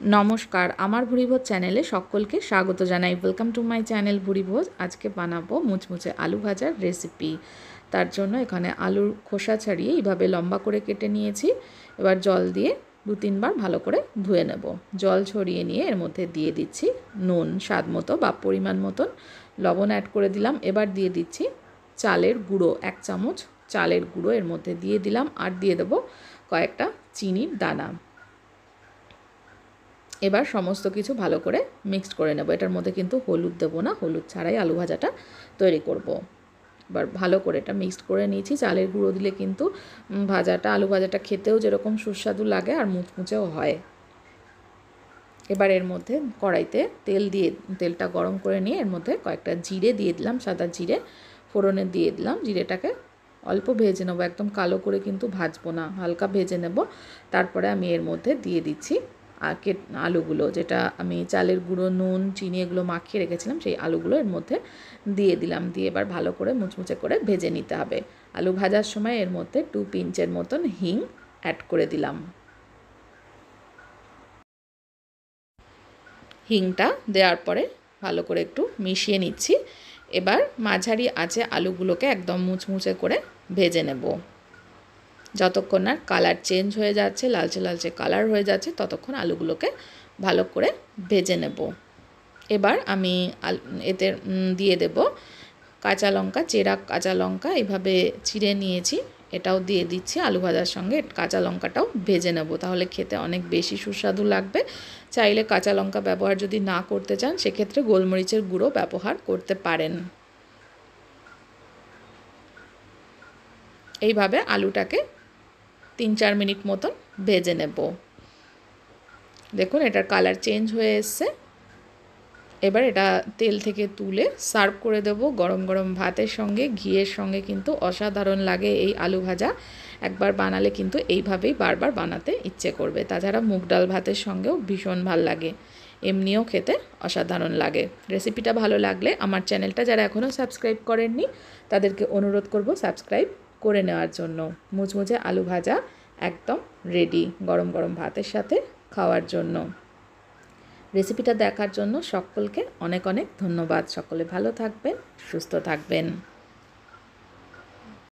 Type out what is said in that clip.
নমস্কার, আমার ভুরিভোজ চ্যানেলে সকলকে স্বাগত জানাই। Welcome to my channel Bhurivoj. আজকে বানাবো মুচমুচে আলু ভাজার রেসিপি। তার জন্য এখানে আলুর খোসা ছাড়িয়ে এইভাবে লম্বা করে কেটে নিয়েছি। এবার জল দিয়ে 2-3 বার ভালো করে ধুয়ে নেব। জল ছড়িয়ে নিয়ে এর মধ্যে দিয়ে দিচ্ছি নুন স্বাদ মতো বা পরিমাণ মতন, লবণ অ্যাড করে দিলাম। এবার দিয়ে দিচ্ছি চালের গুঁড়ো, 1 চামচ চালের গুঁড়ো এর মধ্যে দিয়ে দিলাম। আর দিয়ে দেবো কয়েকটা চিনির দানা। এবার সমস্ত কিছু ভালো করে মিক্সড করে নেব। এটার মধ্যে কিন্তু হলুদ দেবো না, হলুদ ছাড়াই আলু ভাজাটা তৈরি করব। এবার ভালো করে এটা মিক্সড করে নিয়েছি। চালের গুঁড়ো দিলে কিন্তু আলু ভাজাটা খেতেও যেরকম সুস্বাদু লাগে আর মুচমুচেও হয়। এবার এর মধ্যে কড়াইতে তেলটা গরম করে নিয়ে এর মধ্যে কয়েকটা জিরে দিয়ে দিলাম, সাদা জিরে ফোড়নে দিয়ে দিলাম। জিরেটাকে অল্প ভেজে নেবো, একদম কালো করে কিন্তু ভাজবো না, হালকা ভেজে নেব। তারপরে আমি এর মধ্যে দিয়ে দিচ্ছি আলুগুলো, যেটা আমি চালের গুঁড়ো নুন চিনি এগুলো মাখিয়ে রেখেছিলাম, সেই আলুগুলো এর মধ্যে দিয়ে দিলাম। দিয়ে এবার ভালো করে মুচমুচে করে ভেজে নিতে হবে। আলু ভাজার সময় এর মধ্যে 2 পিঞ্চের মতন হিং অ্যাড করে দিলাম। হিংটা দেওয়ার পরে ভালো করে একটু মিশিয়ে নিচ্ছি। এবার মাঝারি আঁচে আলুগুলোকে একদম মুচমুচে করে ভেজে নেব। যতক্ষণ না কালার চেঞ্জ হয়ে যাচ্ছে, লালচে লালচে কালার হয়ে যাচ্ছে, ততক্ষণ আলুগুলোকে ভালো করে ভেজে নেব। এবার আমি এতে দিয়ে দেব কাঁচা লঙ্কা, চেরা কাঁচা লঙ্কা এইভাবে চিড়ে নিয়েছি, এটাও দিয়ে দিচ্ছি আলু ভাজার সঙ্গে। কাঁচা লঙ্কাটাও ভেজে নেব, তাহলে খেতে অনেক বেশি সুস্বাদু লাগবে। চাইলে কাঁচা লঙ্কা ব্যবহার যদি না করতে চান, সেক্ষেত্রে গোলমরিচের গুঁড়ো ব্যবহার করতে পারেন। এইভাবে আলুটাকে 3-4 মিনিট মতন ভেজে নেব। দেখুন এটার কালার চেঞ্জ হয়ে এসছে। এবার এটা তেল থেকে তুলে সার্ভ করে দেব গরম গরম ভাতের সঙ্গে, ঘিয়ের সঙ্গে কিন্তু অসাধারণ লাগে এই আলু ভাজা। একবার বানালে কিন্তু এইভাবেই বারবার বানাতে ইচ্ছে করবে। তাছাড়া মুগ ডাল ভাতের সঙ্গেও ভীষণ ভাল লাগে, এমনিও খেতে অসাধারণ লাগে। রেসিপিটা ভালো লাগলে আমার চ্যানেলটা যারা এখনও সাবস্ক্রাইব করেননি তাদেরকে অনুরোধ করব সাবস্ক্রাইব করে নেওয়ার জন্য। মুচমুচে আলু ভাজা একদম রেডি গরম গরম ভাতের সাথে খাওয়ার জন্য। রেসিপিটা দেখার জন্য সকলকে অনেক অনেক ধন্যবাদ। সকলে ভালো থাকবেন, সুস্থ থাকবেন।